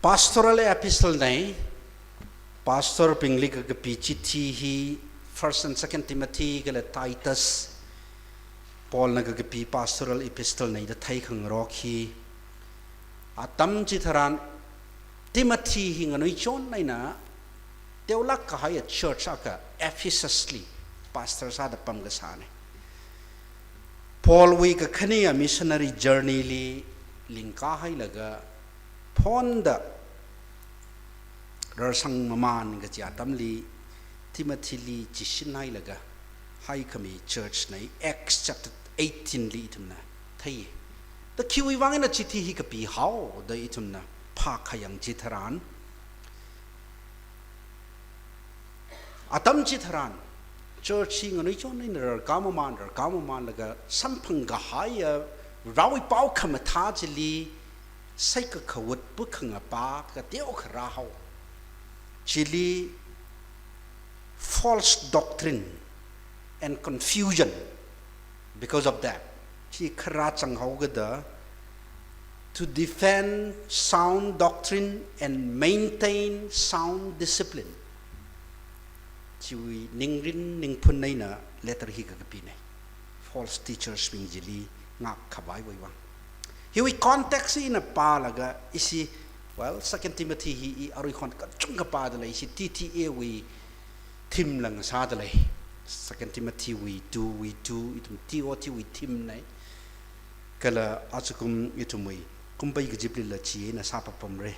pastoral epistle này pastor pingli ka pi chithi hi first and second Timothy ka le Titus Paul na ka pi pastoral epistle này da thai khang ro khi atam chi tharan Timothy hi nganoi chon nai na teulak ka hai church aka Ephesus li pastor sa da pam ga sa ne Paul we ka khani a missionary journey li lingka hai laga phonda rarsang maman ga cha tamli Timothy li jishin hai laga hai kami church nai Acts chapter 18 li itumna thai the kiwi wangina chithi hi ka pi how the itumna pha khayang chitharan atam chitharan church hi ngai chon nei rar kamaman laga samphang ga haya rawi pau khama tha chili sai ka khawat bu khanga pa ka teo khara hau chili false doctrine and confusion because of that chi khara chang hau ga da to defend sound doctrine and maintain sound discipline chui ningrin ningphun nei na letter hi ka pi nei false teachers ming jili ngak khabai wai wang hi we context in a pa laga isi well second Timothy hi arui khon ka chung ka pa da lai si TTA we thim lang sa da lai second Timothy we do itum TOT we thim nei kala achukum itumui kumpai ga jipli la chi na sa pa pam re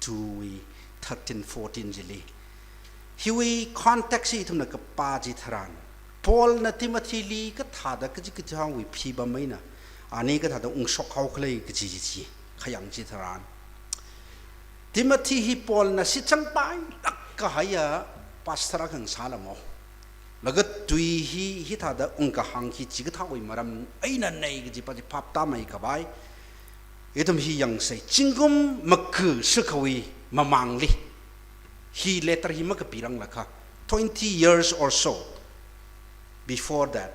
2 we 13 14 jili hiwi context itum na ka pa ji tharan Paul na Timothy li ka thada ka ji ka jang wi phi ba mai na ani ka thada ung sok hau khlei ka ji ji khayang ji tharan Timothy hi Paul na si chang pai tak ka haya pastor kang sala mo lagat tui hi thada ung ka hang hi ji ka thawi maram aina nei ka ji pa ji phap ta mai ka bai itum hi yang sai chingum makku sukhawi mamang li he later he maka pirang lakha 20 years or so before that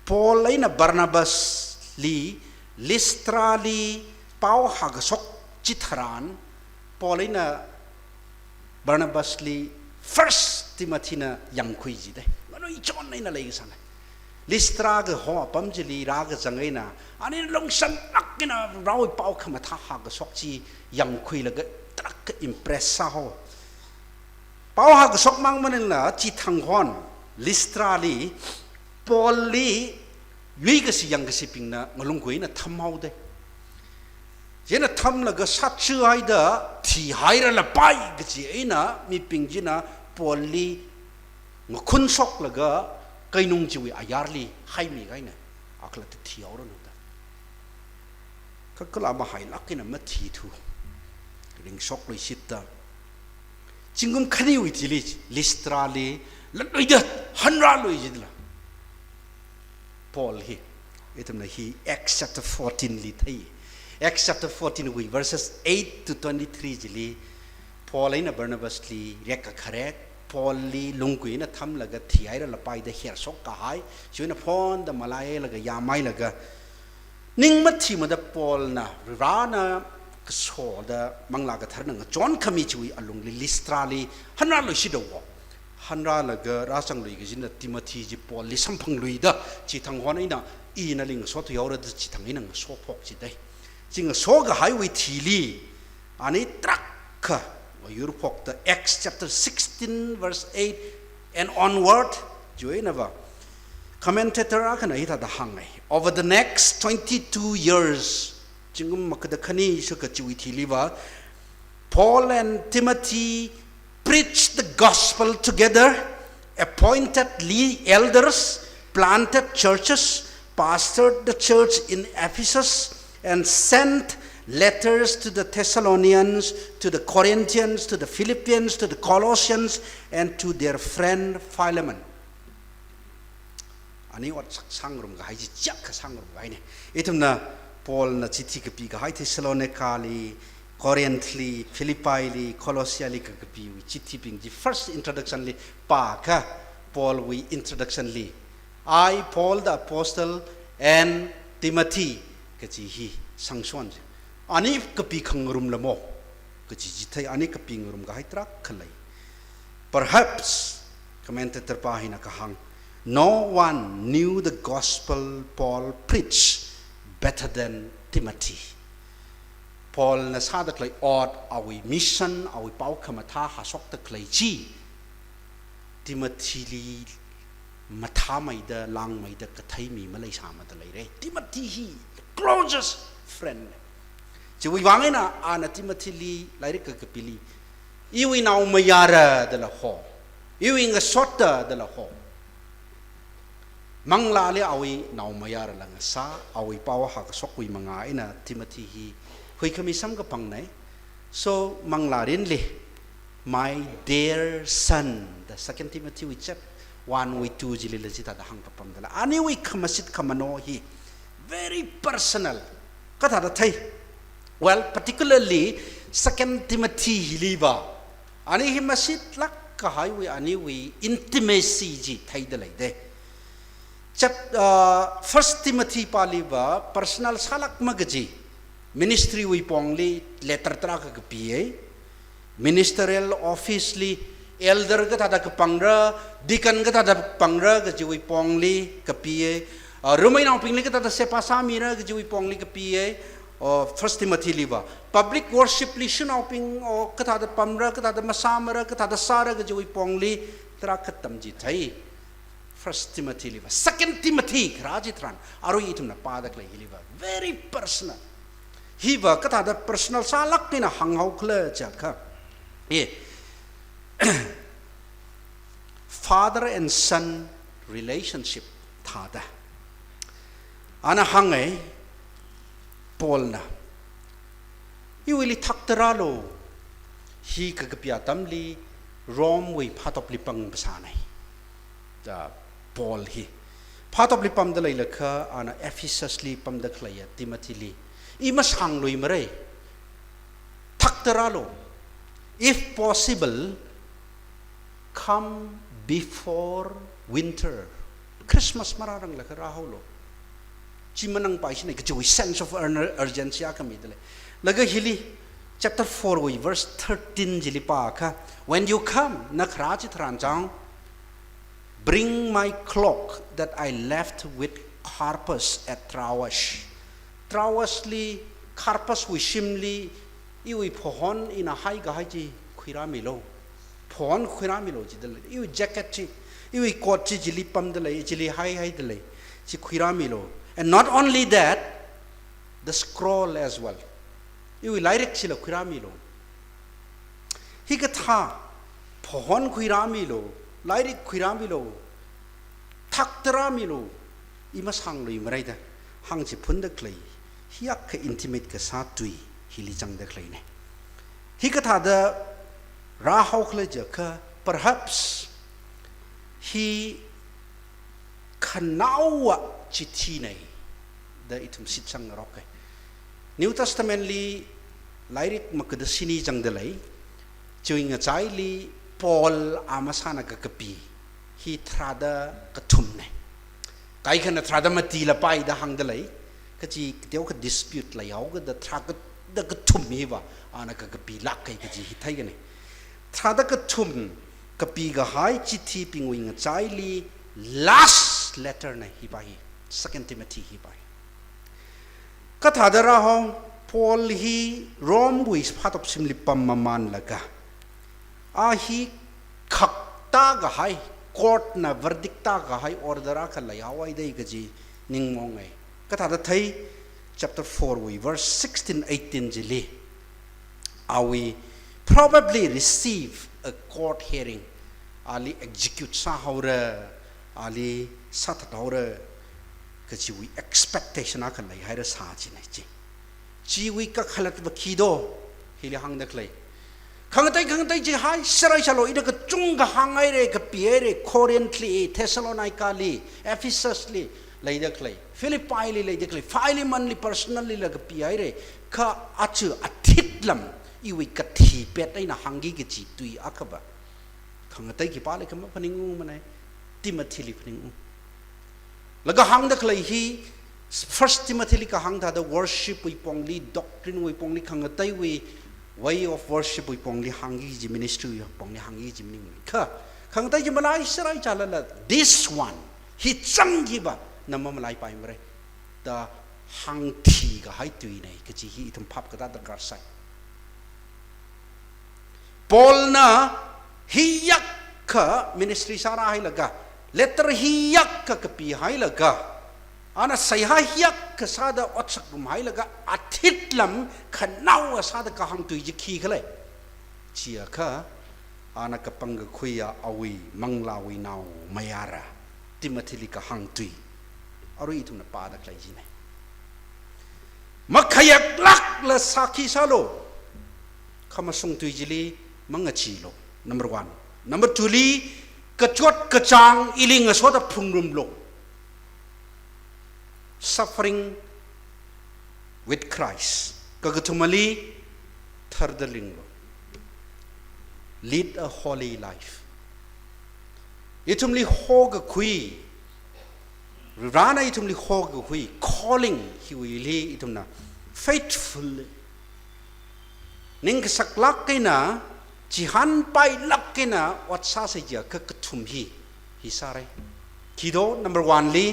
Paul ina Barnabas li Lystra li pau hagasok chitharan Paul ina Barnabas li first Timothy na yang khui ji de mano I chon na lai sang Lystra ga ho pam ji li ra ga jangai na ani long san akina rawi pau khama tha hagasok chi yang khui la ga trak impress sa ho Pau ha sok mang manin la chi thang hon Lystra li Paul li yui ga si yang ga si ping na ngalung kui na tham hau de jena tham la ga sat chu hai da thi hai ra la pai ga chi ina mi ping ji na Paul li ngkhun sok la ga kainung ji wi ayar li hai mi ga ina akla ti thi aur no da ka kala ma hai lak ina ma thi thu ring sok loi sit da Chingum khani wi tili Lystra li loi da hanra loi jidla Paul hi itamna hi Acts chapter 14 li thai Acts chapter 14 wi verses 8 to 23 jili Paul ina Barnabas li rek kharek Paul li lungkui na tham laga thiai ra lapai da her sok ka hai chuina phone da malai laga yamai laga ningma thi ma da Paul na rana so da mangla ga tharna John khami chui alung li Lystra li hanra lo si do hanra la ga ra sang lui ga jin Timothy ji Paul li samphang lui da chi thang hon ina I na ling so to yaw ra chi thang ina so phok chi dai jing so ga hai wi thi li ani trak kha yur phok the Acts chapter 16 verse 8 and onward joina ba commentator akana ita da hangai over the next 22 years Jingum makada khani suka chui thiliwa Paul and Timothy preached the gospel together, appointed elders, planted churches, pastored the church in Ephesus, and sent letters to the Thessalonians, to the Corinthians, to the Philippians, to the Colossians, and to their friend Philemon. Ani wat sangrum ga hai ji chak ka sangrum ga ne itumna Paul na chithi ka pi ga hai Thessalonica li Corinth li Philippi li Colossia li ka pi wi chithi ping ji first introduction li pa ka Paul wi introduction li I Paul the apostle and Timothy ka chi hi sangson ani kapi khangrum lamo kaji thai ani kapi ngrum ga haitrak khalai perhaps commentator pahina kahang no one knew the gospel Paul preached better than Timothy. Paul na sa da klai od awi mission awi pau khamatha hasok ta klai chi Timothy li matha mai da lang mai da kathai mi malai sama da lai re Timothy hi closest friend chi wi wangena ana Timothy li lai ka kapili iwi naw mayara da la ho iwi nga sotta da la ho mangla le awi naw mayara lang sa awi pau ha ka sokwi manga ina Timothy hi hui kami sam ka pang nai so mangla rin le my dear son the second Timothy we chap 1 we 2 jili le jita da hang kapam dala ani we khamasit khamano hi very personal katha da thai well particularly second Timothy hiliba ani hi masit lak ka hai we ani we intimacy ji thai da lai de chap first Timothy paliba personal salak magaji ministry we pongli letter tra ka PA ministerial office li elder ka tada ka pangra deacon ka tada pangra ka jiwi pongli ka PA rumai na pingli ka tada sepa samira ka jiwi pongli ka PA first Timothy liba public worship li shuna ping ka tada pamra ka tada masamara ka tada sara ka jiwi pongli tra ka tamji thai first Timothy liba second Timothy rajitran aru itum na padak lai liba very personal hiva kata da personal salak ni na hanghau kle chaka ye father and son relationship thada ana hangai Paul na iwili thaktaralo hi kagapya tamli rom we phatop lipang basanai da Paul hi phatop lipam da lailakha ana Ephesus li pam da khlaya Timothy li imas hang lui mare thaktaralo if possible come before winter Christmas mararang la raholo chimanang paisine ke chui sense of urgency kami dele laga hili chapter 4 we verse 13 jili pa kha when you come nakhraji thranjang bring my cloak that I left with Carpus at Troas Trowasli, Carpus wishimli, iwi pohon in a high gaji, quiramilo. Pohon quiramilo, you jacket chi, iwi coat jili pam delay, jili high delay, chi quiramilo. And not only that, the scroll as well. Iwi lyric chila quiramilo. Higata, pohon quiramilo, lyric quiramilo, taktaramilo, imas hanglo imraida, hang chi punda clay. Hiak ke intimate ke satui hili jang de kleine hi ka tha da ra hau khle je ka perhaps he khanawa chithi nei da itum sit sang roke New Testament li lyric makada sini jang de lai chuing a chai li Paul amasana ka kapi hi thrada ka thum nei kai khana thrada mati la pai da hang de lai kaji deu ka dispute la yaw ga da thak da ka thum hi ba ana ka pi lak kai kaji hi thai ga ne thada ka thum ka pi ga hai chithi pingwing a chai li last letter na hi ba hi second Timothy hi ba ka thada ra hong Paul hi rom buis phatop simli pam man laga a hi khakta ga hai court na verdicta ga hai ordera ka la yaw ai dei ga ji ning mong ai Kata thai chapter 4 we verse 16-18 jili we probably receive a court hearing ali execute sa haura ali sat haura kachi we expectation akal lai haira sa chi nai chi we ka khalat ba khido hili hang dak lai khangtai ji hai sarai chalo ida ka chung ga hangai re ka piere Corinth li Thessalonica li Ephesus li lai dak lai Philippi li lai dak lai Philemon li personally lag pi re ka achu athitlam iwi ka thi pet ai na hangi ki chi tui akaba khangatai ki pale kam phaningu manai Timothy li phaningu laga hang dak lai hi First Timothy li ka hang tha the worship we pongli doctrine we pongli khangatai we way of worship we pongli hangi ji ministry pongli hangi ji mning kha khangatai ji malai sarai chalala this one hi changi ba namma malai pai mare the hang thi ga hai tui nei ka chi hi thum phap ka da gar sai Paul na hi yak ka ministry sara hai laga letter hi yak ka pi hai laga ana sai ha yak ka sada otsak rum hai laga athitlam khanau sada ka hang tui ji khi khale chia kha ana ka pang khuya awi manglawi nau mayara Timothy li ka hang tui aru i thum na pa da klai ji nei makhayak lak la sakhi salo khama sung tui jili manga chi lo number 1 number 2 li kachot kachang iling asota phungrum lo suffering with Christ kagathumali thardaling lo lead a holy life itumli hoga khui rana itumli hoga khui calling hiwili itumna faithful ning saklak kaina jihan pai lakkena wat sa se ja ka kathum hi sare kido number 1 li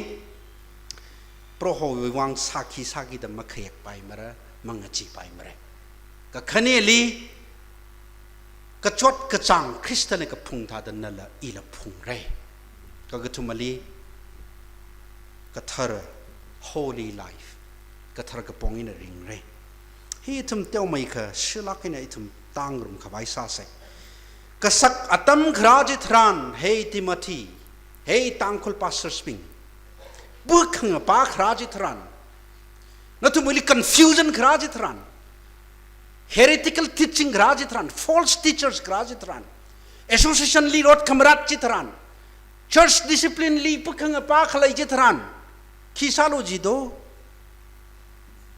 pro ho wang sakhi sagi da makhayak pai mara mangachi pai mara ka khane li ka chot ka chang Christian ka phung tha da nala ila phung re ka gathumali ka thar holy life ka thar ka pongin ring re hi tum teu mai kha shilakina itum tangrum khabai sa se kasak atam khraji thran hey Timothy hey tangkhul pastor sping bukhang pa khraji thran natumuli confusion khraji thran heretical teaching khraji thran false teachers khraji thran association li rot kamrat chitran church discipline li bukhang pa khlai chitran khisalo ji do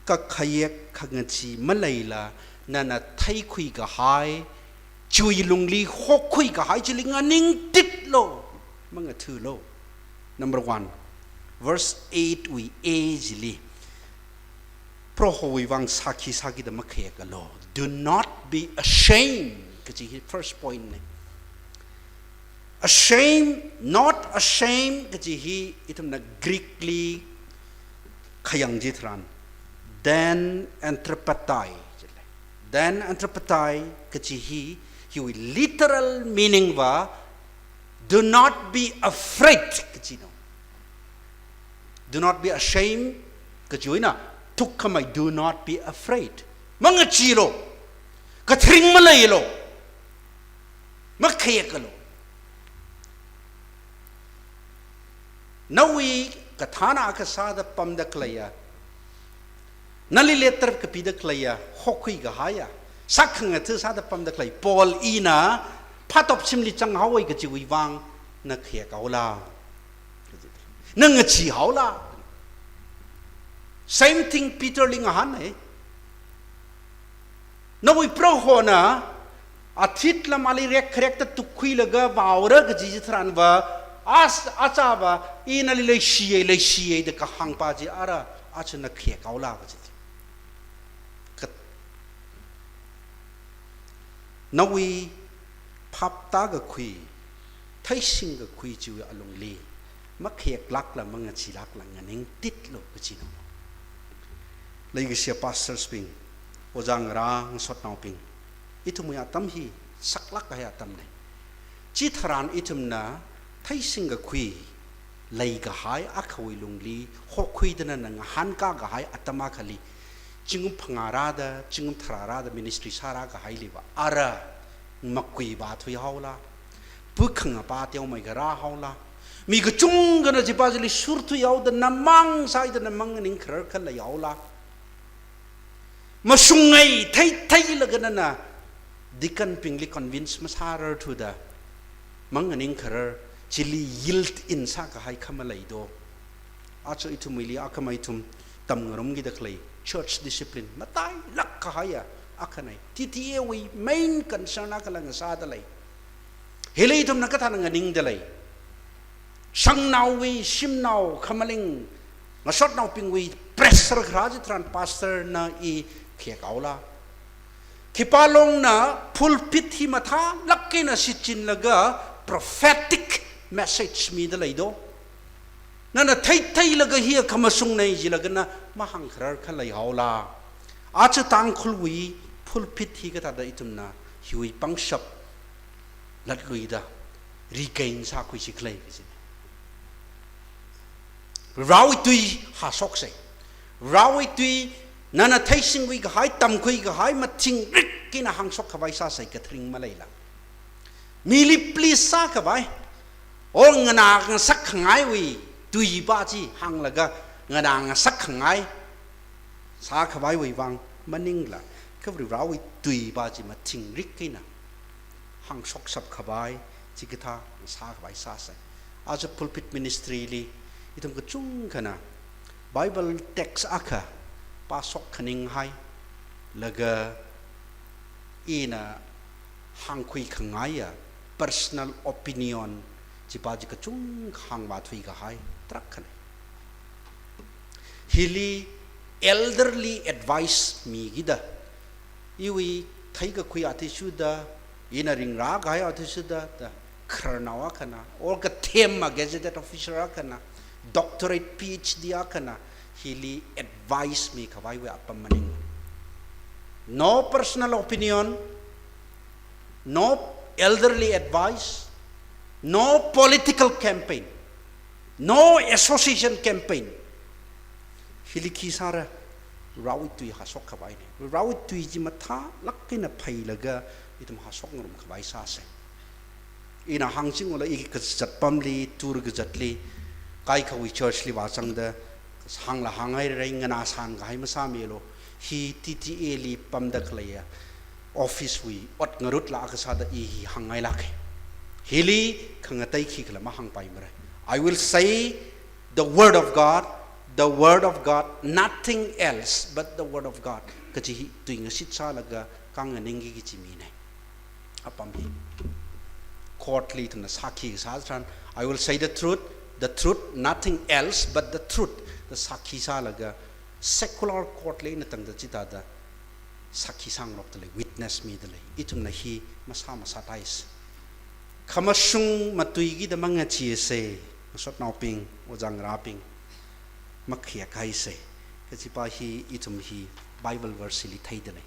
ka khayek khangachi malaila nana thai khui ka hai chui lungli hok khui ka hai chilinga ning tit lo manga thu lo number 1 verse 8 we easily pro ho wi wang sakhi sakhi da makhe ka lo do not be ashamed kachi first point ne ashamed not ashamed kachi hi itum na Greekly khayang ji thran then anthropatai kachi hi will literal meaning va do not be afraid kachi no do not be ashamed kachi na tukkamai do not be afraid manga chilo kathring malai lo makhayakalo nawi kathana ka sada pamda klaya nali letter ka pida klaya hokhui ga haya sakhang athu sada pamda klai Paul ina phatop chimli chang hawai ka chiwi wang na khya kaula nang chi haula same thing Peter ling han hai no we pro hona athit la mali rek rek ta tukhui laga baura ga ji thran ba as acha ba ina li le shi de ka hang pa ji ara achna khya kaula ga nawi phapta ga khui thaising ga khui chu along le makhek lak la manga chilak la nganing tit lo chino legi sia pastor sping ojang rang sot naw ping itum ya tam hi saklak ga ya tam ne chi tharan itum na thaising ga khui lei ga hai akhawi lungli ho khui dana nang han ka ga hai atama khali chingum phangarada chingum thararada ministry sara ga hai liba ara makui ba thui haula bukhang pa teu mai ga ra haula mi ga chung ga na jipajli surthu yaw da namang sai da namang ning khar khal la yaula masungai thai la ga na dikan pingli convince masarar thu da mang ning khar chili yield in sa ka hai khamalai do acho itumili akamai tum tam ngarom gi da khlai church discipline matai lak ka haya akanai TTA we main concern akalang sa dalai helei tum nakatha nga ning dalai sang naw we sim naw khamaling ngasot nau pingwi pressure khraji tran pastor na I khek aula kipalong na pulpit hi matha lakkina sichin laga prophetic message mi da leido nana thai laga hi khamasung nei jilagana mahang khrar khalai haula acha tang khulwi pulpit hi ka da itumna hiwi pangshap latluida regain sa kui siklei rawi tui ha sok se rawi tui nana thaising wi ga hai tam kui ga hai mathing rik kina hang sok khawai sa sai ka thring malaila mili please sa ka bai o ngana ng sak ngai wi tui ba ji hang laga ngana ng sak ngai sa khawai wi wang maning la khavri rawi tui ba ji mathing rik kina hang sok sap khawai chikitha sa khawai sa sai as a pulpit ministry li itum ka chung kana Bible text aka pasok kaning hai laga ina hang kui khangaya personal opinion jipaji ka chung hang ma thui ka hai trak khane hili elderly advice mi gida iwi thai ka kui ati suda ina ring ra ga ya ati suda ta kharnawa kana or ka thema gazetted officer kana doctorate PhD akana hili advice me khawai we apamaning no personal opinion no elderly advice no political campaign no association campaign hili kisara rawit tui hasok khawai ne rawit tui ji matha lakkina phailaga itum hasok ngrum khawai sa se ina hangching ola I ka chatpamli tur ga jatli kai khawi church li wasang da hang la hangai reng na san ga hai masa melo hi TTA li pam da khlaya office wi ot ngarut la ka sa da I hangai la ke hili khangatai khi khala ma hang pai mare I will say the word of God nothing else but the word of God ka chi tuing sit sa laga kang aning gi chi mi nei apam hi court li tna sakhi sa tran I will say the truth, nothing else but the truth. The sakhi sa laga secular court le na tang da chita da sakhi sang rok le witness me dele itum na hi masa tais khamasung matui gi da manga chi se sot nau ping ojang ra ping makhia kai se ka chi pa hi itum hi Bible verse li thai dele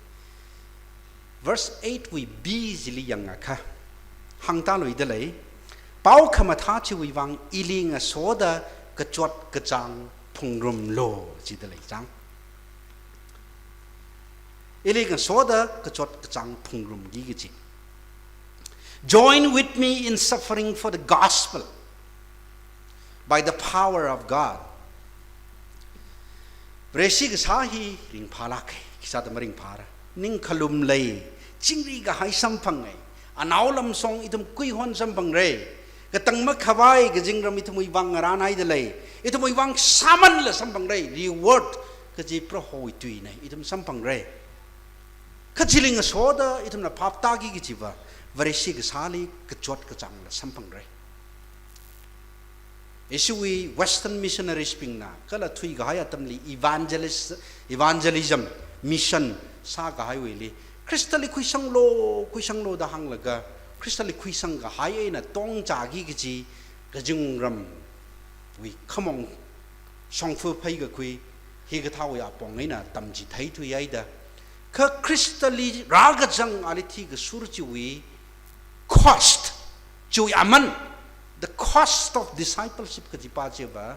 verse 8 we busy yang kha hang ta loi dele pau khama tha chi wi wang iling a soda ka chot ka chang phungrum lo chi dele chang iling a soda ka chot ka chang phungrum gi gi chi join with me in suffering for the gospel by the power of God Breshi ga sahi ring phalak kisa da maring phara ning khalum lei chingri ga hai sampang ngai anaulam song itum kui hon sampang re ka tangma khawai ga jingram itum wi wang ran ai de lei itum wi wang saman la sampang re reward ka ji pro hoi tui nei itum sampang re ka chiling soda itum na phapta gi jiwa Breshi ga sali ka chot ka chang la sampang re Isui Western missionaries pingna kala thui ga haya tamli evangelism mission sa ga hai weli Christali khuisang lo da hang laga Christali khuisang ga hai na tong cha gi gi ga jingram wi khamong songfu phai ga khui hi ga thaw ya pong ai na tam ji thai thu yai da kha Christali ra ga jang ali thi ga sur chi wi cost chu aman the cost of discipleship ka jipa cheba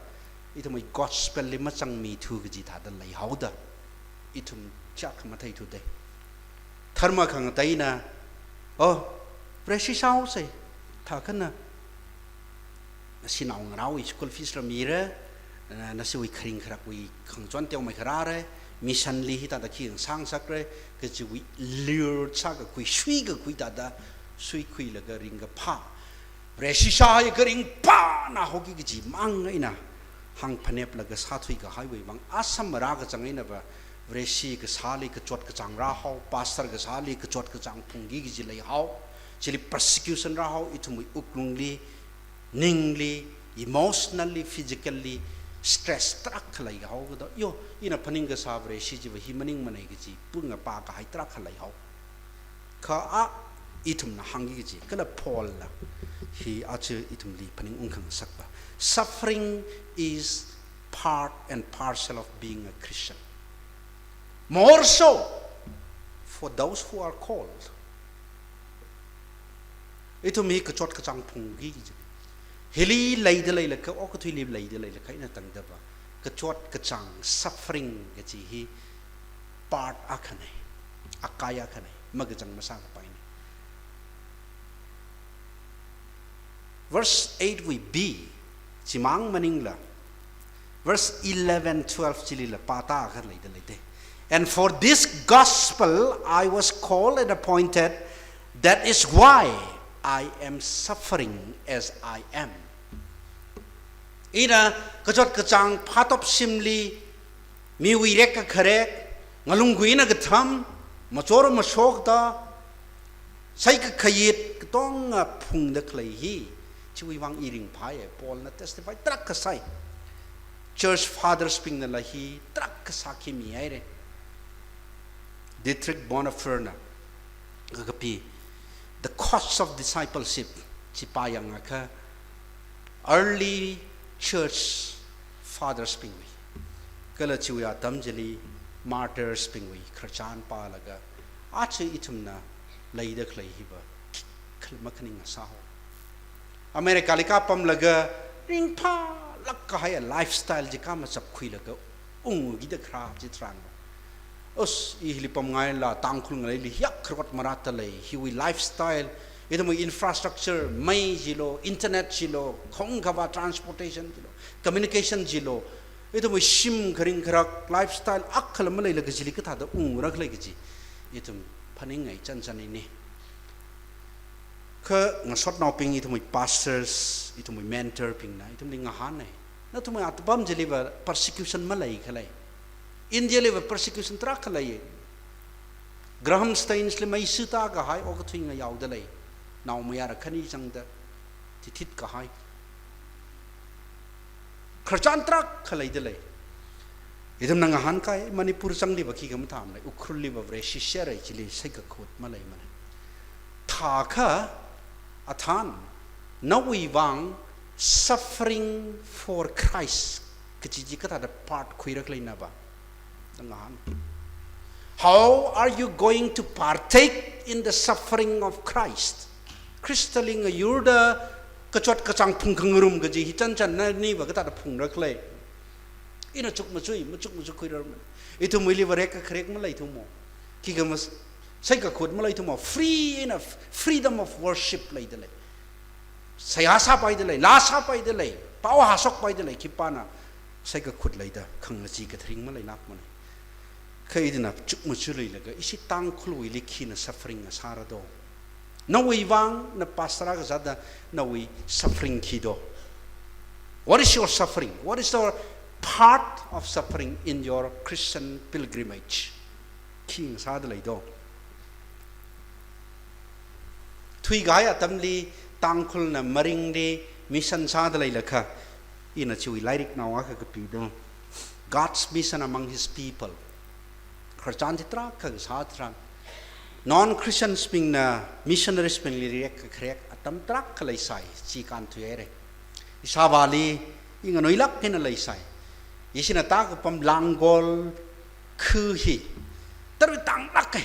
itum gospel le ma chang mi thu ga ji tha da lai hauda itum chak ma thai thu de tharma khang tai na oh precious sao sai tha kana sinau ngrau school fees ra mi re na si wi khring khrak wi khang chon teu mai khara re mission li hi ta da khi sang sak re ka ji wi lure cha ga kui shui ga kui da da sui kui la ga ring ga pha Reshisha ye kering pa na hoki ki ji mang ngai na hang phanep la ga sa thui ga highway bang asam ra ga changai na ba reshi ga sali ka chot ka chang ra hau pastor ga sali ka chot ka chang phungi gi ji lai hau chili persecution ra hau itumui uklungli ningli emotionally physically stress trak khalai hau ga do yo ina paning ga sabre shi ji hi maning manai ga ji punga pa ka hai trak khalai hau kha a itum na hangi ga ji kala Paul la hi ache itum li paning ungkhang sakba suffering is part and parcel of being a Christian, more so for those who are called. Ito mi kachot kachang pungi hili laida laila ka o katui lib laida laila ka ina tang daba kachot kachang suffering gaji hi part akane akaya kane magajang masang paine. Verse 8 we B chimang maningla verse 11 12 chilila pata akhar laida laide. And for this gospel I was called and appointed, that is why I am suffering as I am. Ina kachot kachang patop simli mi wirek ka kharek ngalungguina gatham machor masok da sai ka khayit tong phung da khlai hi chui wang iring phai Paul na testify trak ka sai church fathers ping na lahi trak ka sakhi mi ai re Dietrich Bonhoeffer agapi the cost of discipleship chipayang aka early church fathers pingwi kala chiya tamjali martyrs pingwi kharchan palaga ache itumna laida khlai hiba makhning saho America lika pam laga ring pa lakka hay lifestyle jikama chap khui laga gi da khra jitran us ihli pam ngai la tangkhul ngai li yak khrot marata lei hiwi lifestyle idamo infrastructure mai jilo internet jilo khong khawa transportation jilo communication jilo idamo sim khring khrak lifestyle akhal ma lei la gajili ka thada rak lei gaji itum phaning ngai chan chan ni kha ngasot naw ping idamo pastors idamo mentor ping na idamo li ngahan nei na tumai atbam jili ba persecution ma lei khalai India le persecution tra khalai Graham Steins le mai suta ga hai og thing yaw da lei naw maya ra khani chang da thithit ka hai kharchan tra khalai da lei idam nang han kai Manipur chang li ba ki gam tham lai ukhul li ba vre shishya rai chili sai ka khot ma lei man tha kha athan nawi wang suffering for Christ kachiji ka da part khuirak lai na ba. How are you going to partake in the suffering of Christ? Christaling a yurda kachot kachang phungkhangrum gaji hichan chan na ni ba ka ta phung rak lai ina chuk machui khuirar itu mili warek ka khrek ma lai thumo ki gamas sai ka khod ma lai thumo free enough freedom of worship lai de lai sayasa pai de lai lasa pai de lai pawa hasok pai de lai ki pana sai ka khod lai da khang chi ka thring ma lai nak ma Kaidina chuk machuli laga isi tang khului likhi na suffering na sarado nawi wang na pastora ga zada nawi suffering kido. What is your suffering? What is the part of suffering in your Christian pilgrimage? King sada lai do thui gaya tamli tang khul na maring de mission sada lai lakha ina chui lairik nawa ka pi do God's mission among his people Kharchanditra ka satran non-Christians ping na missionaries ping lirek krek atam trak kalai sai chi kan thuere isawali inga noilak ken lai sai yisina ta pam langgol khu hi tar tang lak ke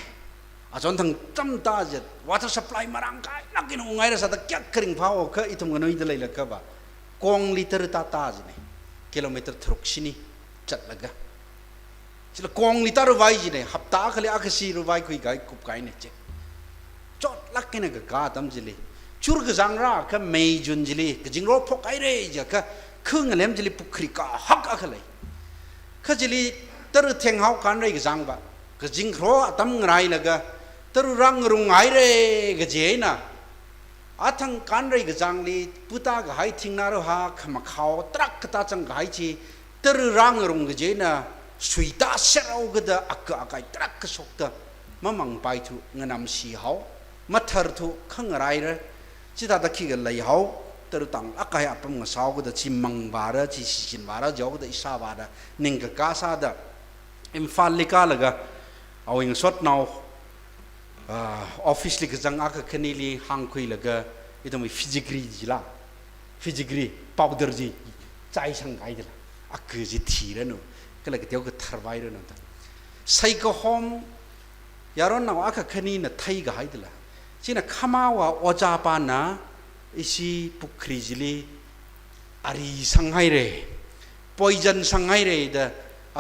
ajon thang tam ta jet water supply marang kai lakin ungai ra sa ta kyak kring phao ka itum ganoi de lai la ka ba kong liter ta ta jine kilometer thruksini chat laga Sila kong lita ruwai jine hapta khali akhasi ruwai kui gai kup kai ne che chot lak kena ga tam jili chur ga jangra ka mei jun jili ga jingro phok ai re ja ka khung lem jili pukri ka hak akhlai kha jili tar theng hau kan re ga jang ba ga jingro atam ngrai laga tar rang rung ai re ga je na athang kan re ga jang li puta ga hai thing na ro ha khama khao trak ta chang ga hai chi tar rang rung ga je na Suita serau gada akka akai trak kesokta mamang pai tu nganam si hau mathar tu khangarai ra chita da ki ga lai hau teru tang akai apam nga saw da chi mang bara chi sin bara jog da isa bara ning ka sa da imphal lika laga awing sot now office li jang aka khanili hang khui laga idom physically jila physically powder ji chai sang gai dela ak ji thira no kala ke teu ka tharwai ro no ta sai ko hom yaron na aka khani na thai ga hai dela china khamawa oja pa na isi pukri jili ari sanghai re poison sanghai re da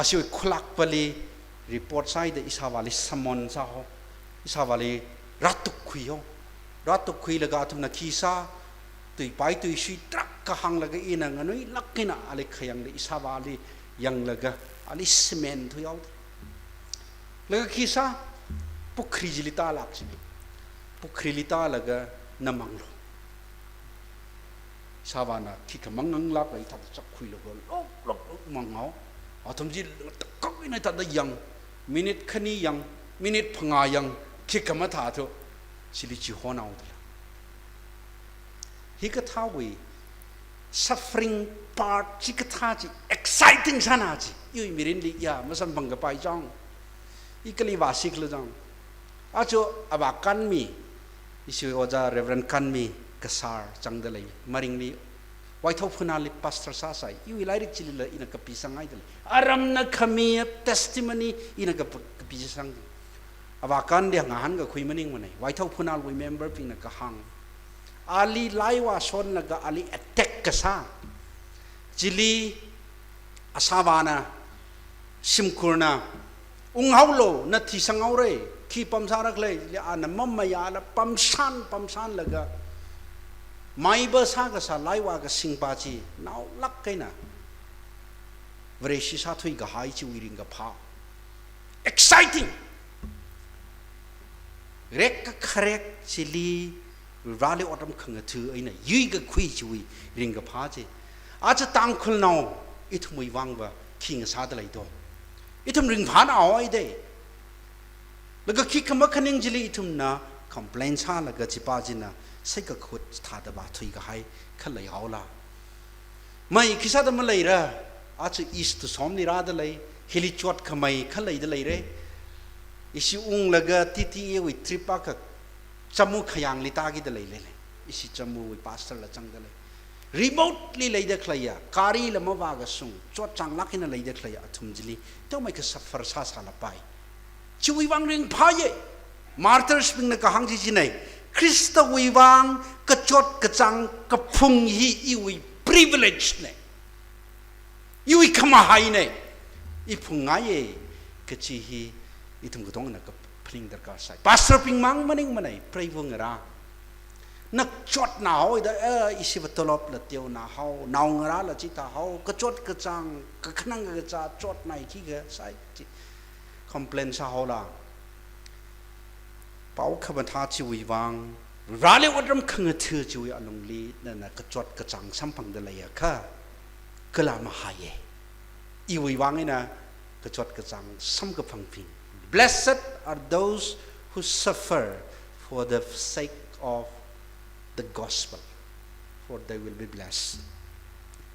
asio khulak pali report sai da isawali samon sa ho isawali ratuk khui laga tum na khisa tui pai tui sui trak ka hang laga ina nganui lakina ale khayang le isawali yang laga ali cement thu yaw laga khisa pukri jili ta lak chi pukri lita laga namanglo savana kika mangang lak ai thak chak khui logo lok mangao athum ji tak ina ta da yang minute khani yang minute phanga yang kika ma tha tho chili chi honau da hi ka tha wi suffering part chi ka tha chi exciting sana chi yu mirin li ya masam bang ga pai jang ikali wasik le jang acho abakan mi isu oja reverend kanmi kasar changdalai maringli waithau phunali pastor sasai yu ilairik chilila ina kapi sangai dal aramna khami testimony ina kapi sang awakan dia ngahan ga khui maning manai waithau phunal we member pina ka hang ali laiwa son naga ali attack kasa chili asabana simkurna unghaulo na thi sangaure ki pamsarak le ana mamma ya la pamsan laga mai ba sa ga sa laiwa ga singpa chi naw lak kaina vreshi sa thui ga hai chi wiring ga pha exciting rek ka kharek chili rally autumn khang thu aina yui ga khui chi wi ring ga pha chi acha tang khul naw ithmui wang ba king sa da lai do ithum ring pha na oi de laga ki kama khaning jili itum na complain sa laga chipa jina sai ka khut tha da ba thui ga hai khalai haula mai kisa da ma lai ra achu east to som ni ra da lai hili chot khamai khalai da lai re isi ung laga titi wi tripa ka chamu khayang li ta gi da lai le isi chamu wi pastor la chang da lai remotely lai da khlaya kari la ma ba ga sung chot chang lakina lai da khlaya athum jili to mai ka suffer sa sa la pai chui wang ring phaye martyrs ping na kahang ji nei krista wi wang ka chot ka chang ka phung hi i wi privilege ne i wi khama hai ne i phunga ye ka chi hi i thum gudong na ka phling dar ka sai pastor ping mang maning manai pray vung ra nak chot na hoi da i si batolop la teu na hau naw ngara la chi ta hau ka chot ka chang ka khnang ga cha chot nai ki ga sai complain sa hola pau khaban tha chi wi wang rally wadram khang thu chi wi along li na na ka chot ka chang sampang da la ya kha kala ma ha ye I wi wang ina ka chot ka chang sam ka phang phin blessed are those who suffer for the sake of the gospel for they will be blessed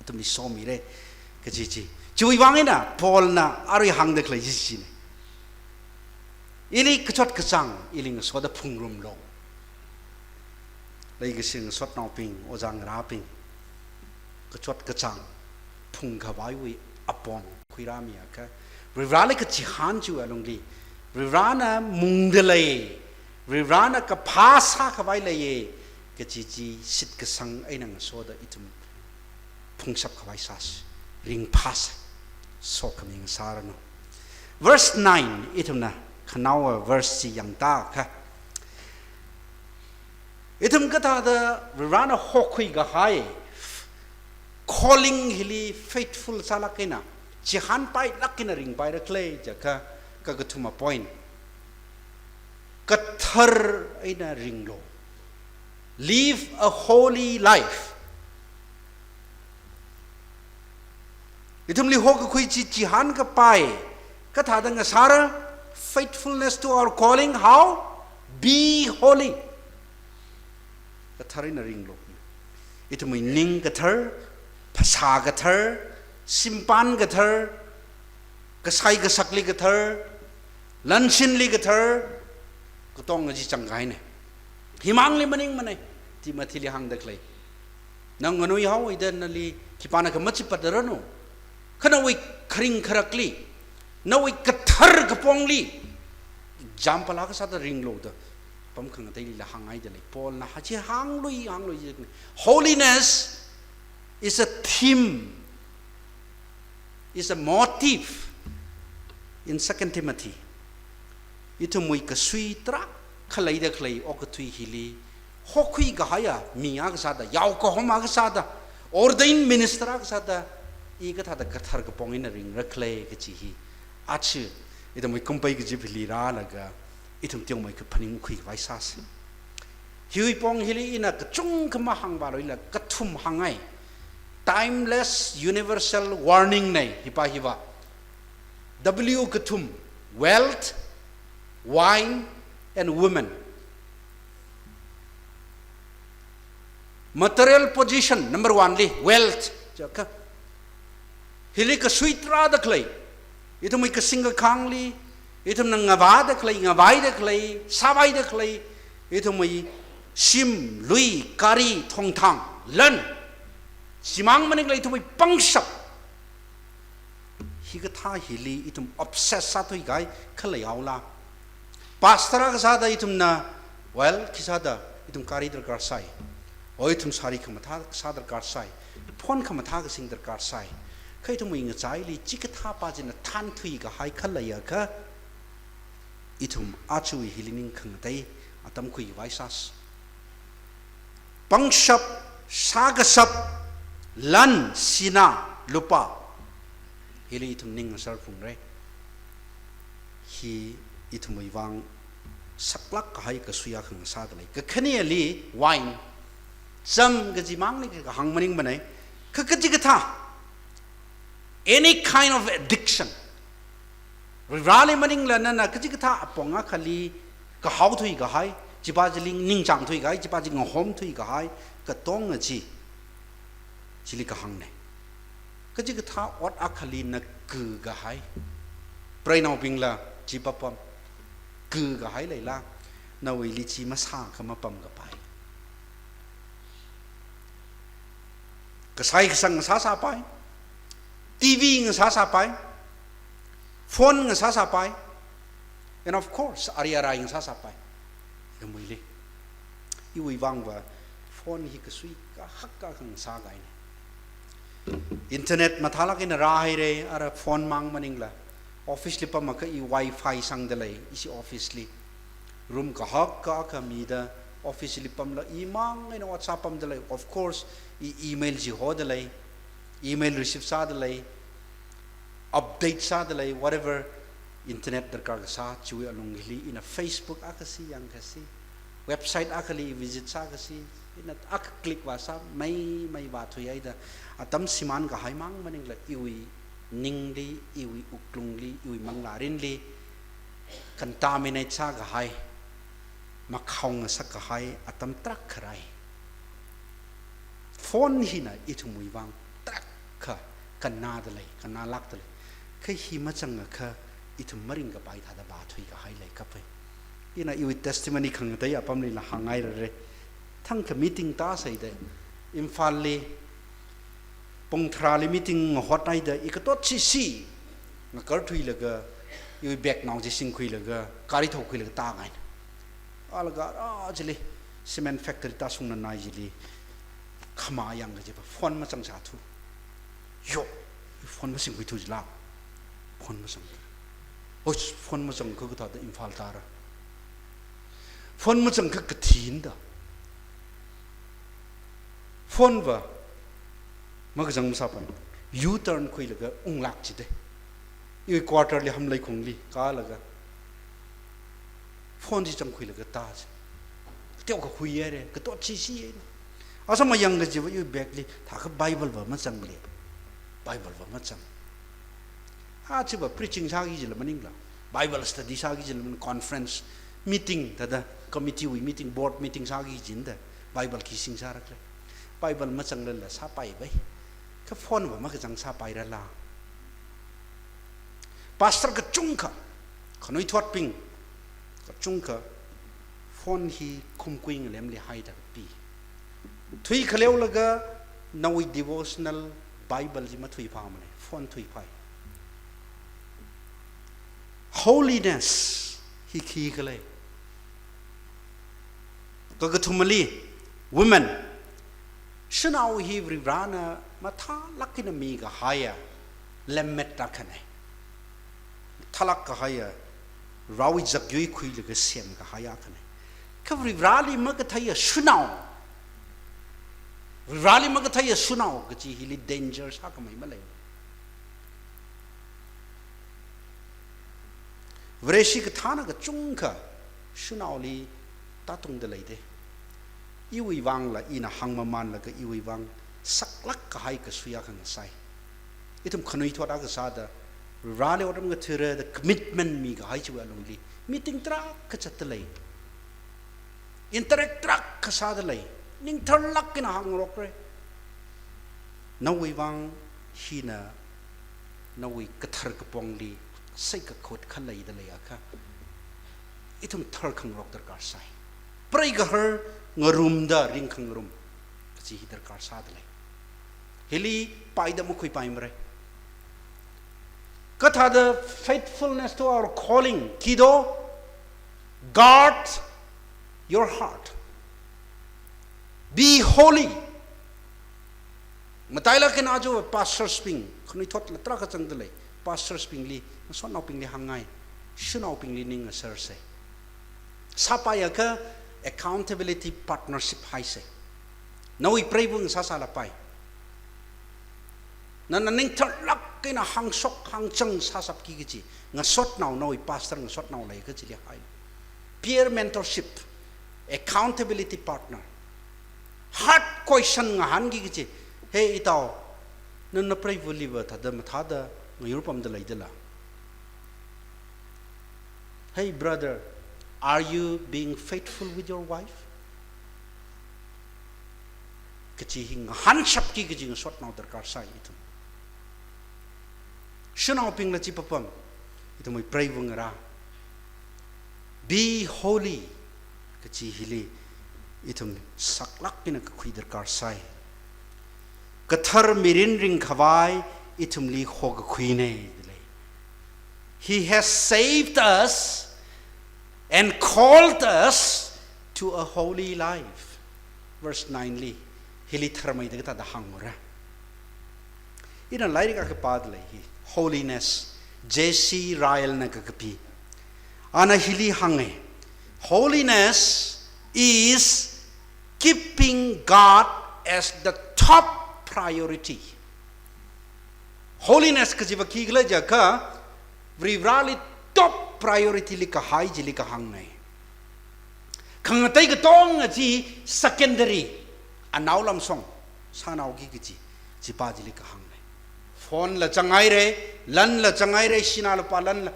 tum ni so mi re ka chi chi wi wang ina paul na ari hang de khlai chi ne ili kachot kachang iling soda phungrum lo lai gising sot naw ping ojang ra ping kachot kachang phung khawai wi apon khuiramia ka rivrale ka chihan chu alongli rivrana mungdelai rivrana ka phasa khawai lai ye ka chi sit ka sang ainang soda itum phungsap khawai sas ring phas so coming sarano verse 9 itumna khanawa verse si yang ta kha itum kata da rana hokhui ga hai calling hili faithful salakina chihan pai lakina ring pai ra clay jaka ka gathuma point kathar aina ring lo live a holy life itum li hok khui chi chihan ka pai ka tha da ngasara faithfulness to our calling how be holy the tharina ring lo itu mui ning ka thar phasa ka thar simpan ka thar kasai ka sakli ka thar lanshin li ka thar ka tong ji changai ne himang li maning manai Timothy li hang daklai nang nganui hau idan nali kipana ka machi padarano kana wi khring kharakli na wi kathar ka pongli jampala ka sata ring lo da pam khang tai la hangai da le pol na ha chi hang lui holiness is a theme, is a motive in 2 Timothy. Itu mui ka sui tra khalai da khlai o ka thui hili hokhui ga haya miya ga sada yaw ko homa ga sada ordain minister ga sada I ga thada ka thar ka pongin ring rakhlai ka chi hi achi itu mui kumpai ga jibli ra laga itu tiong mui ka phaning khui vai sas hui pong hili ina ka chung ka ma hang ba la ka thum hangai timeless universal warning nei hipa hiwa w ka thum wealth wine and women material position number 1 li wealth jaka hili ka suitra da klai itu mai ka singa khangli itu nang ngawa da klai ngawai da klai sabai da klai itu mai sim lui kari thong thang lan simang maning lai itu mai pangsap higa tha hili itu obsess sa thoi gai khalai aula pastora ka sada itu na well kisada itu kari dar kar sai oi thum sari khama tha sadar kar sai phone khama tha ka sing dar kar sai kai tu mai nga chai li chik tha pa jin than thui ga hai khalaya ka ithum achui hilining khang dai atam kui vaisas pangshap sagasap lan sina lupa hili ithum ning sar phung re hi ithum wang saklak ka hai ka suya khang sa dalai ka khani ali wine sam ga jimang ni ka hang maning banai ka ka ji ka tha any kind of addiction rally maning la na ka ji ka tha aponga khali ka how thui ga hai jiba jiling ning chang thui ga jiba jing hom thui ga hai ka tong ji chili ka hang ne ka ji ka tha ot akhali na ku ga hai prai nau ping la jiba pam ku ga hai lai la na wi li chi ma sa ka ma pam ga pai ka sai sang sa sa pai TV nga sa sa pai phone nga sa sa pai and of course ariara nga sa sa pai gamuli iwi wang ba phone hi ka sui ka hakka kang sa gai ne internet mathala kin ra hai re ara phone mang maning la office li pa ma ka I wifi sang dalai isi office li room ka hakka ka mi da office li pam la I mang ina whatsapp pam dalai of course I email ji ho dalai email receive sa dalai update sa dalai whatever internet darkar sa chui along hili ina Facebook akasi yang kasi website akali visit sa kasi ina ak click wa sa mai ba thu yai da atam siman ka haimang maning la iwi ningli iwi uklungli iwi manglarin li contaminate sa ka hai makhong sa ka hai atam trak kharai phone hina itumui wang trak kha kana dalai kana lak dalai kai hi ma changa kha itum maring ga bai thada ba thui ga hai lai kapai ina iwi testimony khang dai apam ni la hangai re thang ka meeting ta sai de imphal li pong thra li meeting hot nai da ikatot si nga kar thui la ga iwi back now ji sing khui la ga kari thok khui la ta ngai ala ga jili cement factory ta sung na nai jili khama yang ga je phone ma chang sa thu yo phone ma sing khui thu jila phone ma sang oi phone ma sang ko ta da imphal ta ra phone ma sang ka thin da phone ba ma ga jang sa pan u turn khui la ga ung lak chi de i quarter li ham lai khong li ka la ga phone ji chang khui la ga ta teo ka khui ye re ka to chi si ye asa ma yang ga ji ba yu back li tha ka bible ba ma chang le bible ba ma chang ha chi ba preaching sa gi ji la maning la bible study sa gi ji la conference meeting da committee we meeting board meeting sa gi jin da bible ki sing sa rak le Bible macang lala sa pai bay ka phone ba makajang sa pai rala pastor ka chungka khanoi thot ping ka chungka phone hi khumkuing lem le hai da pi thui khaleu laga nawi devotional Bible ji ma thui pha mane phone thui phai holiness hi khi kale ka thumali women shnau hi vrana matha lakina mi ga haya lemmet takhane thalak ka haya rawi jagyui khui le ga sem ga haya khane ka vrali ma ka thaya shnau vrali ma ka thaya shnau ga chi hi danger sa ka mai malai vreshi ka thana ga chungka shnau li tatung de leide iwi wang la ina hangma man la ka iwi wang saklak ka hai ka suya khang sai itum khanoi thoda ka sa da rale odam ga thira the commitment mi ga hai chu alungli meeting tra ka chat lei interact tra ka sa da lei ning thar lak kina hang rok re nawi wang hina nawi ka thar ka pong li sai ka khot kha lei da lei akha itum thar khang rok dar ka sai pray ga her ngarum da ring khang rum chi hidar kar sa dale heli paida mu khoi pai mare katha the faithfulness to our calling kido guard your heart be holy mataila ken ajo pastor sping khni thot la tra ka chang dale pastor sping li so no ping li hangai shunau ping li ning sir se sapaya ka accountability partnership hai se nawi pray bung sa sala pai na ning thlak kina hang sok hang chang sa sap ki gi nga sot naw nawi pastor nga sot naw lai ka chi hai peer mentorship accountability partner hard question nga han gi hey itaw na pray believer thada mathada ngayurpam da lai dala hey brother, are you being faithful with your wife? Kachi hing han shap ki kachi sot naw darkar sai itu. Shunaw ping la chi papam. Itu moi pray vungara. Be holy. Kachi hili itu saklak pina ka khui darkar sai. Kathar mirin ring khawai itum li khog khui ne. He has saved us and called us to a holy life. Verse 9 li hili tharmai de ta da hangura ina lairi ka pad le hi holiness JC Ryle na ka pi ana hili hange holiness is keeping God as the top priority. Holiness ka jiba ki gla ja ka vrali top priority li ka hai ji li ka hang nei khang tai ka tong ji secondary anaw lam song sanaw gi gi ji pa ji li ka hang nei phone la changai re lan la changai re sina la pa lan la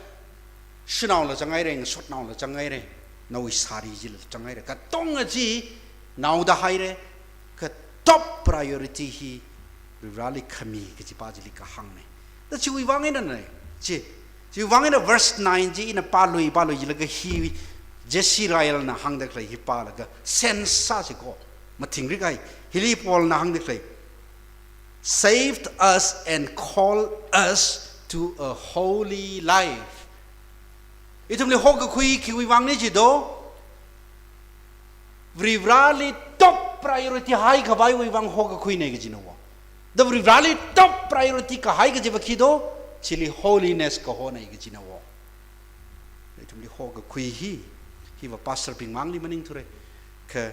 shinaw la changai re sot naw la changai re nawi sari ji la changai re ka tong ji naw da hai re ka top priority hi rali khami gi ji pa ji li ka hang nei da chi wi wang ina nei ji ji wang in verse 9 ji ina palui ji la ga hi Jesse Ryle na hang de klai hi pa la ga sense sa ji ko ma thing ri gai hili Paul na hang de klai saved us and called us to a holy life. Itum le hog kui ki wi wang ni ji do vrali top priority high ka bai wi wang hog kui ne gi no the vrali top priority ka high ga ji ba ki do chili holiness ka ho nai gi na wo itum li hog kui hi wa pastor ping mang li maning thure ka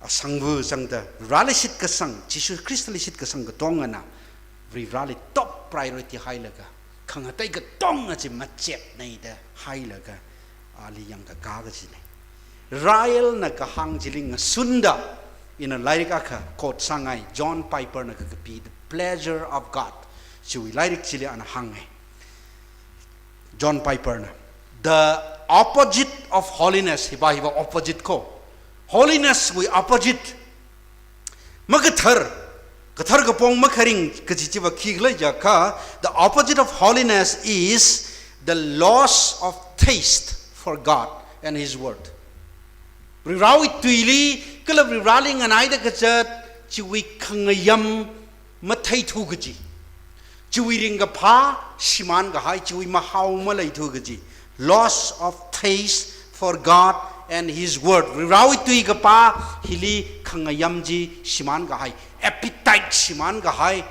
asangbu sangda rali sit ka sang Jesus Christ li sit ka sang ka tong na vrali top priority high la ka khang tai ka tong a chi ma chep nei da high la ka ali yang ka ga ga chi nei Ryle na ka hang jiling sunda in a laika ka quote sangai John Piper na ka pi the pleasure of God chui lairik chili an hangai John Piper na the opposite of holiness hiba opposite ko holiness we opposite Magathar Gapong Makaring Kachichiva Kigla Jaka, the opposite of holiness is the loss of taste for God and His Word. Rirawi Tuili, Kalab Riraling and Ida Kachat, Chiwi Kangayam Matai Tugaji. Chiwi Ringapa, Shiman Gahai, Chiwi Mahau Malay Tugaji. Loss of taste for God and His Word. Rirawi Tuigapa, Hili Kangayamji, Shiman Gahai. Appetite Shiman Gahai,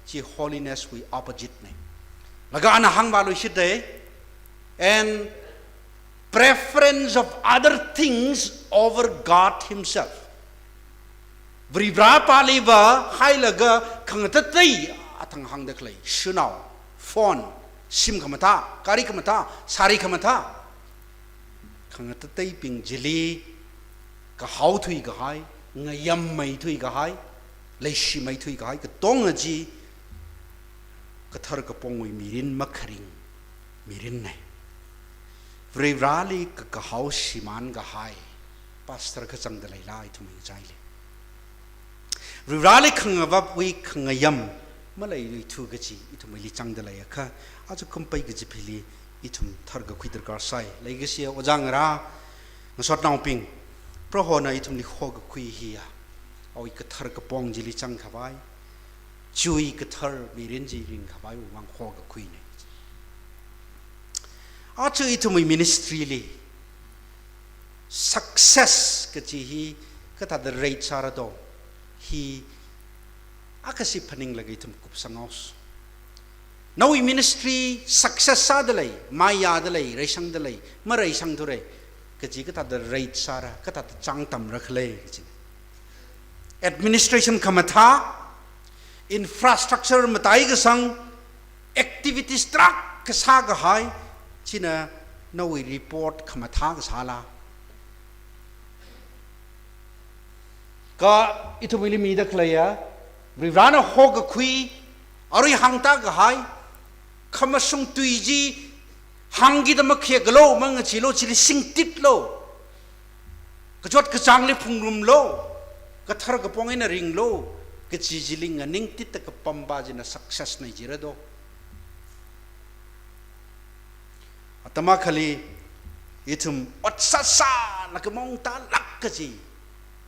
Chi holiness we opposite name. Laga anahang balu shite and preference of other things over God Himself. Vribra paliva hailaga kangatatay atang hang deklay shunao phone sim kamata kari kamata sari kamata kangatatay ping jili ka how thui gahai ngayam mai thui gahai leishi mai thui gahai ka tongaji ka thar ka pongoi mirin makharing mirin nai Vrivali ka how shiman gahai pastor ka chang dalai lai thumi jaile Vrivali khangawap wi khangayam malai ri thu gachi ithumai li chang dalai kha aju kumpai gaji phili ithum thar ga khuidar kar sai leigasi ojang ra ngasot naw ping prohona ithum li khog khui hiya awi ka thar ka pong jili chang khawai chui ka thar mirin ji ring khawai wang khog khui ne achu ithumai ministry li success kachi hi ka ta the rate sarado hi akasi phaning lagi ithum kup sangaus nawi ministry success sadalai maya dalai reisang dalai marai sang dure kachi ka ta the rate sara ka ta chang tam rakhle kachi administration kamatha infrastructure matai ga sang activities track ka sa ga hai china nawi report kamatha ga sala ka ito bili mi daklaya Rivrana hoga kui ari hangta ga hai khamasung tuiji hangi da makhe galo mang chilo chili singtit lo kajot ka chang le phungrum lo ka thar ga pongena ring lo ka chijiling aning tit ka pamba jina success nai jira do atama khali ithum otsasa nakamong ta lakkaji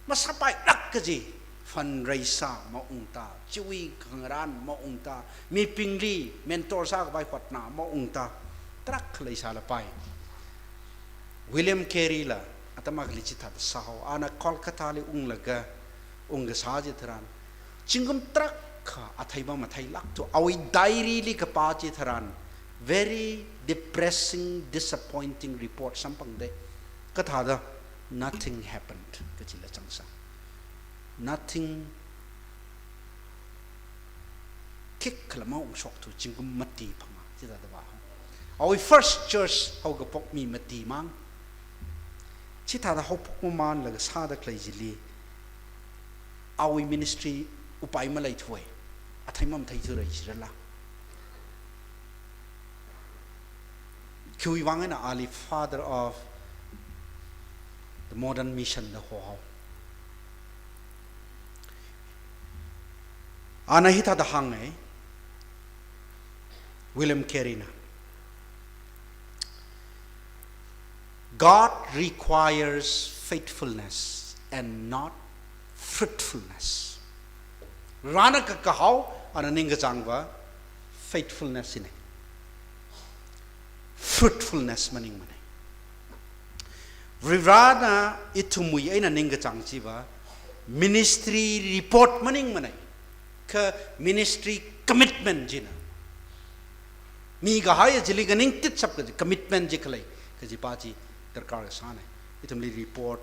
masapai lakkaji fundraiser maungta chui khangran maungta mi pingli mentor sa bai patna maungta trak khlai sala pai William Carey la atama khli chitha saho ana Kolkata le unglaga unga saje tharan chingum trak kha athaiba mathai lak to awi diary li ka pa chi tharan very depressing disappointing report sampang de katha da nothing happened kachila changsa nothing kick kalama ung sok tu chingum mati phanga chida da ba our first church how ga pok mi mati mang chita da hop man la sa da klai jili our ministry upai ma lai thoi athai mam thai chu rai jirala Kui Wangana Ali, father of the modern mission, the Ho. Anahita the Hange, William Carey. God requires faithfulness and not fruitfulness. Rana kakahau ananinga jangwa faithfulness in it. Fruitfulness maning manay. Rivrana itumuy ay naninga jangjiba ministry report maning manay. Ka ministry commitment jina. Mi gahaya jili ganing tit sab ka commitment jikalay ka jipaji darkar ka sana. Itumli report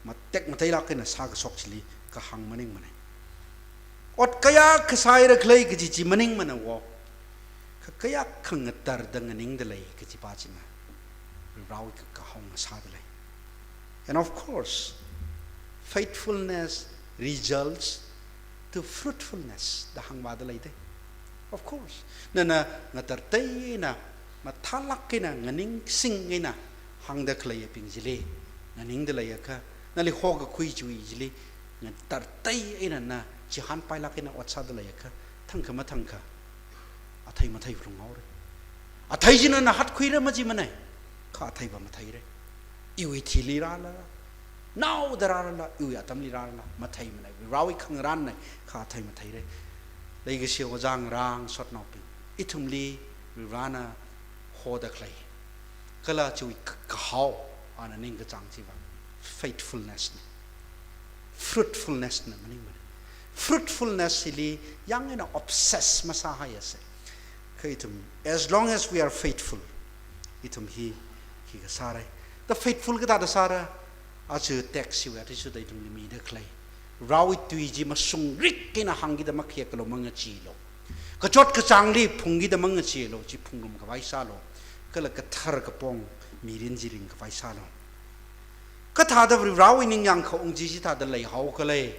matek matay laki na saga sok jili ka hang maning manay. Ot kaya kasay raklay ka jiji maning manawo. Kaya kangatar danganing dalay ka jipaji ma. Rawi ka kahong sa dalay. And of course, faithfulness results to fruitfulness. Dahang madalay de. Of course. Na ngatartay na matalak na nganing sing na hang da klay ping jili. Nganing dalay ka nalihoga kuy juy jili ngatartay na chỉ han pai la cái nào ọt sa đó lại cả thằng khờ mà thằng khờ thầy mà thầy rung máu đấy thầy chỉ nên là hát khuya mà chỉ mà này khá thầy mà thầy đấy yêu thì li ra là nào đó là yêu tâm li ra là mà thầy mà này rau khăng ran này khá thầy mà thầy đấy lấy cái siêu giang rang sót nào pin ít thùng li rana hồ đặc lệ cái là chui khao anh anh nên cái trang gì vậy faithfulness fruitfulness này mình fruitfulness ili yang ina obsess masaha yase kaitum as long as we are faithful itum hi ka sarai the faithful ka da sara achu taxi wa ti su dai tum mi de klai rawi tui ji ma sung rik kina hangi da makhia kalo manga chi lo ka chot ka changli phungi da manga chi lo chi phungum ka vai sa lo kala ka thar ka pong mi rin ji ring ka vai sa lo ka tha da rawi ning yang kho ong ji ji tha da lai hau ka lai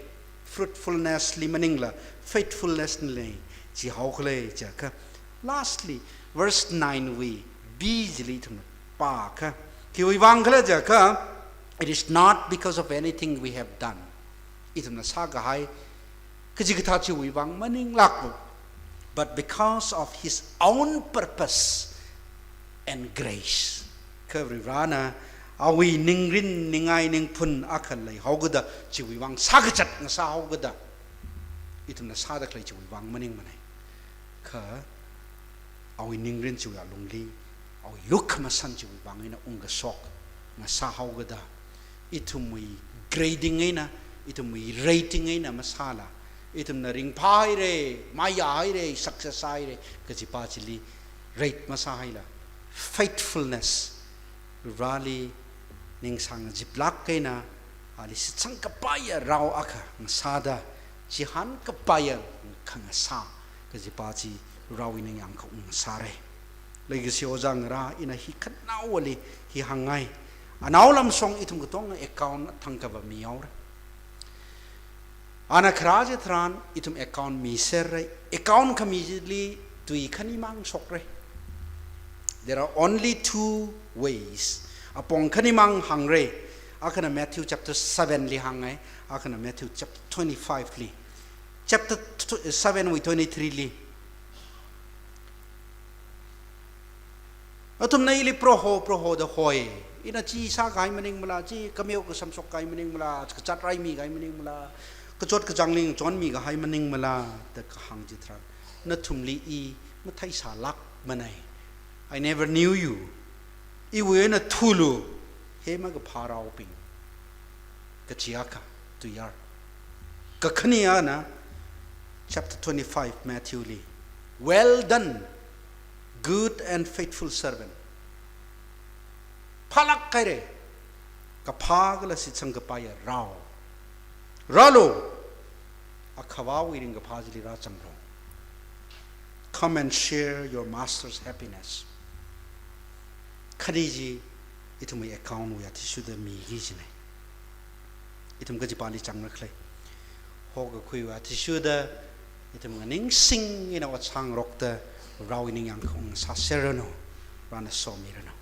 fruitfulness li maning la faithfulness le chi hau ka lai cha ka lastly verse 9 we bi ji li thum pa ka ki wi wang khala ja ka it is not because of anything we have done itum na sa ga hai ka ji ka tha chi wi wang maning lak but because of his own purpose and grace ka ri rana awi ningrin ningai ningpun akan lai hauguda chiwi wang sagachat nga sa hauguda itum na sadak lai chiwi wang maning manai ka awi ningrin chiwi alungli awi luk masan chiwi wang ina unga sok nga sa hauguda itum wi grading ina itum wi rating ina masala itum na ring pai re maya re success ai re ka chi pa chili rate masahai la faithfulness rally ning sang jiplak kaina ali sitsang kapaya raw aka sada jihan kapaya khang sa ka jipa chi rawi ning yang khong sare legi si ojang ra ina hi khatnaw wali hi hangai anaw lam song itum gotong account thangka ba miyaw ana khraj thran itum account mi ser account khamijli tui khani mang sok re there are only two ways apong kanimang hangre akana Matthew chapter 7 li hangai akana Matthew chapter 25 li chapter 7 with 23 li atum nei li proho da hoi ina chi sa kai maning mala chi kameu ka samsok kai maning mala ka chat rai mi kai maning mala ka chot ka jangling chon mi ga hai maning mala ta ka hang ji thran na thumli I ma thai sa lak manai I never knew you iwe na thulu hema ga pharao ping ka chiaka tu yar ka khania na chapter 25 Matthew li well done good and faithful servant phalak kaire ka phagla si chang ka paya rao ralo akhawa wiring ga phajli ra changro come and share your master's happiness khadiji itum account ya tisu da mi gi jine itum ga jipali changna khlai hoga khui wa tisu da itum ga ning sing ina wa chang rok da rawining yang khong sa serano rana so mirano